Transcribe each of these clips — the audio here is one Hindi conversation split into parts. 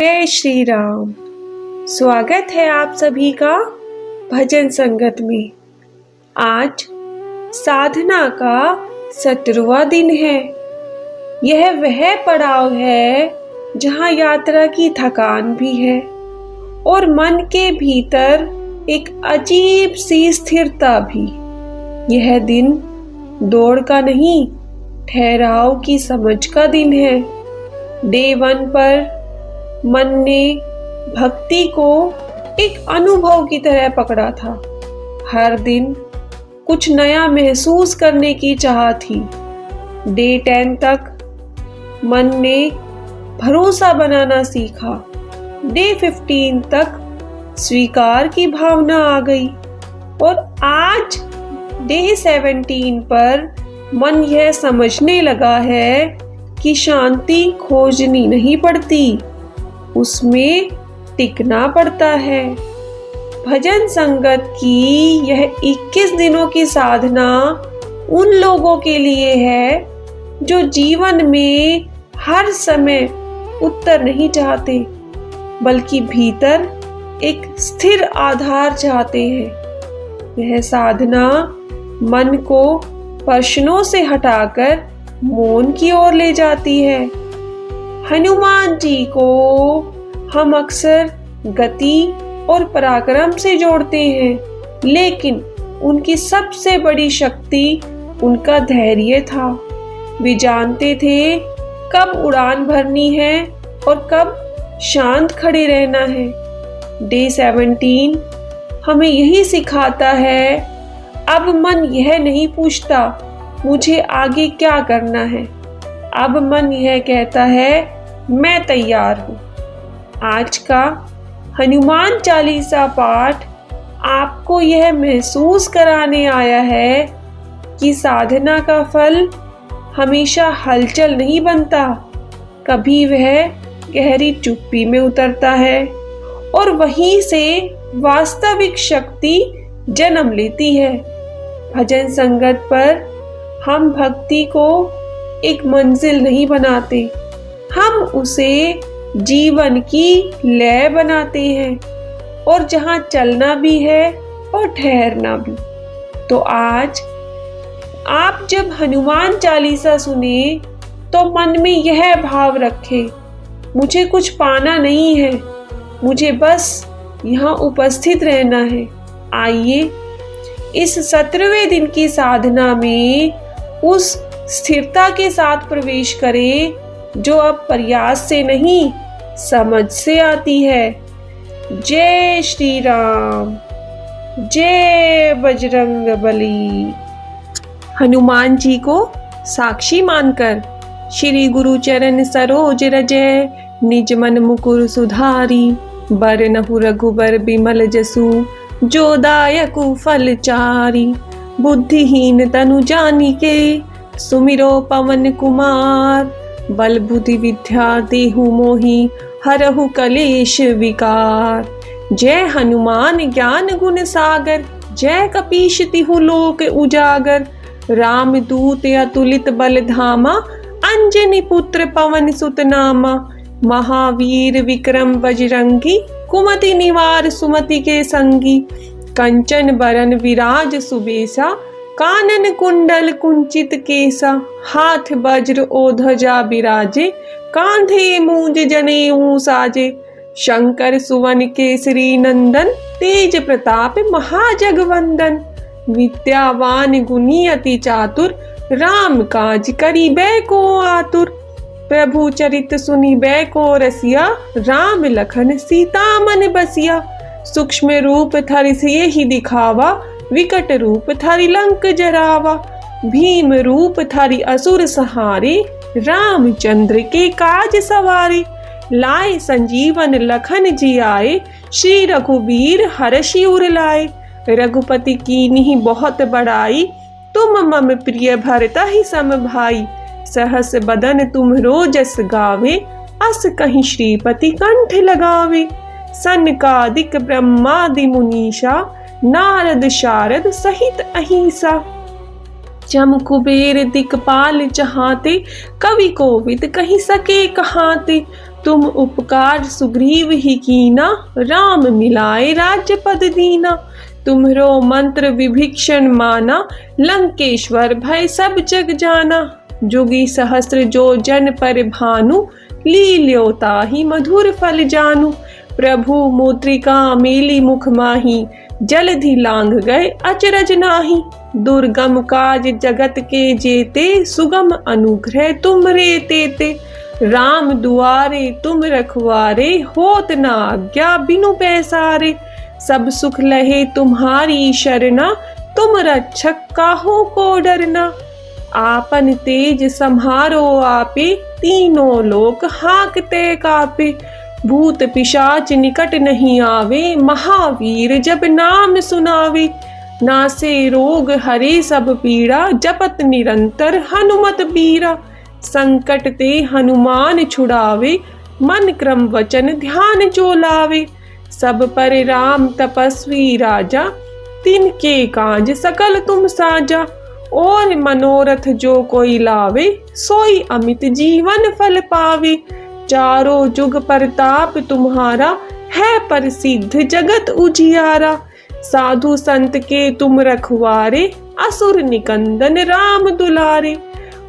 जय श्री राम। स्वागत है आप सभी का भजन संगत में। आज साधना का 17वां दिन है। यह वह पड़ाव है जहाँ यात्रा की थकान भी है और मन के भीतर एक अजीब सी स्थिरता भी। यह दिन दौड़ का नहीं, ठहराव की समझ का दिन है। डे 1 पर मन ने भक्ति को एक अनुभव की तरह पकड़ा था। हर दिन कुछ नया महसूस करने की चाह थी। डे 10 तक मन ने भरोसा बनाना सीखा। डे 15 तक स्वीकार की भावना आ गई और आज डे 17 पर मन यह समझने लगा है कि शांति खोजनी नहीं पड़ती, उसमें टिकना पड़ता है। भजन संगत की यह 21 दिनों की साधना उन लोगों के लिए है जो जीवन में हर समय उत्तर नहीं चाहते, बल्कि भीतर एक स्थिर आधार चाहते हैं। यह साधना मन को प्रश्नों से हटाकर मौन की ओर ले जाती है। हनुमान जी को हम अक्सर गति और पराक्रम से जोड़ते हैं, लेकिन उनकी सबसे बड़ी शक्ति उनका धैर्य था। वे जानते थे कब उड़ान भरनी है और कब शांत खड़े रहना है। डे 17 हमें यही सिखाता है। अब मन यह नहीं पूछता मुझे आगे क्या करना है, अब मन यह कहता है मैं तैयार हूँ। आज का हनुमान चालीसा पाठ आपको यह महसूस कराने आया है कि साधना का फल हमेशा हलचल नहीं बनता। कभी वह गहरी चुप्पी में उतरता है और वहीं से वास्तविक शक्ति जन्म लेती है। भजन संगत पर हम भक्ति को एक मंजिल नहीं बनाते, हम उसे जीवन की लय बनाते हैं, और जहाँ चलना भी है और ठहरना भी। तो आज आप जब हनुमान चालीसा सुने तो मन में यह भाव रखें, मुझे कुछ पाना नहीं है, मुझे बस यहाँ उपस्थित रहना है। आइए इस 17वें दिन की साधना में उस स्थिरता के साथ प्रवेश करें जो अब प्रयास से नहीं, समझ से आती है। जय श्री राम, जय बजरंगबली। हनुमान जी को साक्षी मानकर श्री गुरु चरण सरोज रजय, निज मन मुकुर सुधारी। बरनहु रघुबर बिमल जसु, जो दायकु फल चारी। बुद्धिहीन तनु जानिके, सुमिरो पवन कुमार। बल बुद्धि विद्या देहु मोहि, हरहु कलेश विकार। जय हनुमान ज्ञान गुण सागर, जय कपीश तिहु लोक उजागर। राम दूत अतुलित बल धामा, अंजनी पुत्र पवन सुत नामा। महावीर विक्रम बजरंगी, कुमति निवार सुमति के संगी। कंचन बरन विराज सुबेसा, कानन कुंडल कुंचित केसा। हाथ वज्र ओ ध्वजा बिराजे, कांधे मूंज जनेऊ साजे। शंकर सुवन केसरी नंदन, तेज प्रताप महाजगवंदन। विद्यावान गुणी अति चातुर, राम काज करिबे को आतुर। प्रभु चरित सुनिबे को रसिया, राम लखन सीता मन बसिया। सूक्ष्म रूप धरि सियहि दिखावा, विकट रूप धरि लंक जरावा। भीम रूप धरि असुर संहारे, रामचंद्र के काज सवारे। लाए संजीवन लखन जियाए, श्री रघुवीर हरषि उर लाए। रघुपति कीन्ही बहुत बड़ाई, तुम मम प्रिय भरतहि सम भाई। सहस बदन तुम्हरो जस गावे, अस कहीं श्रीपति कंठ लगावे। सनकादिक ब्रह्मादि मुनीषा, नारद शारद सहित अहिंसा। जम कुबेर दिक्पाल चहाते, कवि कोविद कहि सके कहाते। तुम उपकार सुग्रीव ही कीना, राम मिलाए राज्य पद दीना। तुम्हरो मंत्र विभीषण माना, लंकेश्वर भय सब जग जाना। जुगी सहस्त्र जो जन पर भानु, लील्योता ही मधुर फल जानू। प्रभु मुद्रिका मेली मुख माही, जलधि लांघ गए अचरज नाही। दुर्गम काज जगत के जेते, सुगम अनुग्रह तुमरे तेते। राम दुआरे तुम रखवारे, होत न आज्ञा बिनु पैसारे। सब सुख लहे तुम्हारी शरणा, तुम रक्षक काहू को डरना। आपन तेज सम्हारो आपे, तीनों लोक हाँकते कापे। भूत पिशाच निकट नहीं आवे, महावीर जब नाम सुनावे। नासे रोग हरे सब पीड़ा, जपत निरंतर हनुमत बीरा। संकट ते हनुमान छुड़ावे, मन क्रम वचन ध्यान जो लावे। सब पर राम तपस्वी राजा, तिनके काज सकल तुम साजा। और मनोरथ जो कोई लावे, सोई अमित जीवन फल पावे। चारों जुग परताप तुम्हारा, है प्रसिद्ध जगत उजियारा। साधु संत के तुम रखवारे, असुर निकंदन राम दुलारे।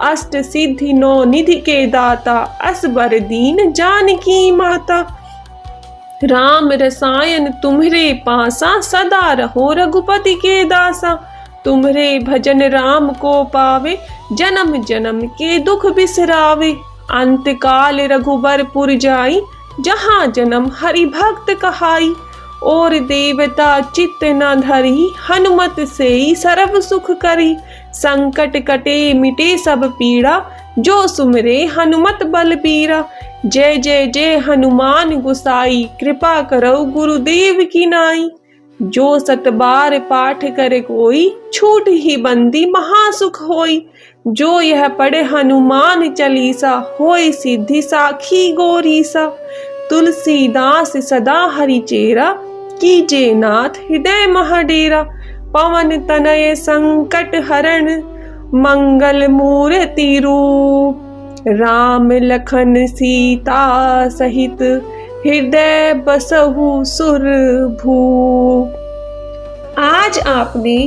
अष्ट सिद्धि नौ निधि के दाता, असबर दीन जानकी माता। राम रसायन तुम्हरे पासा, सदा रहो रघुपति के दासा। तुम्हरे भजन राम को पावे, जन्म जन्म के दुख बिसरावे। अंत काल रघुबरपुर जाई, जहाँ जन्म हरि भक्त कहाई। और देवता चित्त न धरी, हनुमत से सर्व सुख करी। संकट कटे मिटे सब पीड़ा, जो सुमरे हनुमत बलबीरा। जय जय जय हनुमान गुसाई, कृपा करो गुरुदेव की नाई। जो सत बार पाठ करे कोई, छूट ही बंदी महासुख होई। जो यह पढ़े हनुमान चालीसा, होय सिद्धि साखी गौरीसा। तुलसीदास सदा हरि चेरा, कीजे नाथ हृदय महाडेरा। पवन तनय संकट हरण, मंगल मूर्ति रूप। राम लखन सीता सहित, हृदय बसहु सुर भूप। आज आपने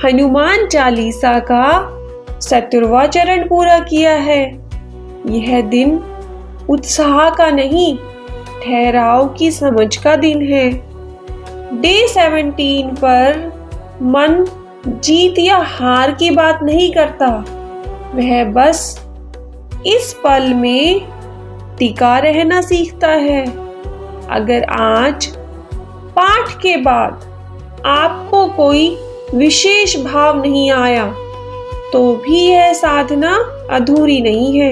हनुमान चालीसा का 70वां चरण पूरा किया है। यह दिन उत्साह का नहीं, ठहराव की समझ का दिन है। डे 17 पर मन जीत या हार की बात नहीं करता, वह बस इस पल में टिका रहना सीखता है। अगर आज पाठ के बाद आपको कोई विशेष भाव नहीं आया, तो भी यह साधना अधूरी नहीं है।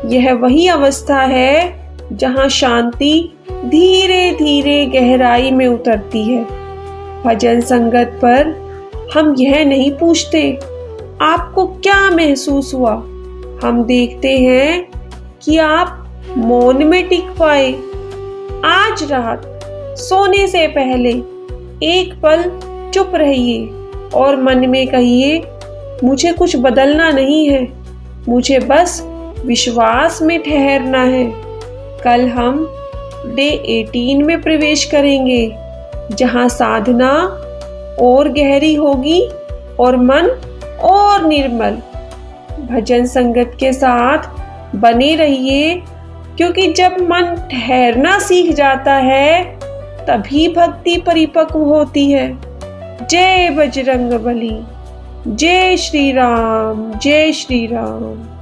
यह वही अवस्था है जहाँ शांति धीरे धीरे गहराई में उतरती है। भजन संगत पर हम यह नहीं पूछते आपको क्या महसूस हुआ, हम देखते हैं कि आप मौन में टिक पाए। आज रात सोने से पहले एक पल चुप रहिए और मन में कहिए, मुझे कुछ बदलना नहीं है, मुझे बस विश्वास में ठहरना है। कल हम डे 18 में प्रवेश करेंगे, जहां साधना और गहरी होगी और मन और निर्मल। भजन संगत के साथ बने रहिए, क्योंकि जब मन ठहरना सीख जाता है, तभी भक्ति परिपक्व होती है। जय बजरंगबली, जय श्री राम, जय श्री राम।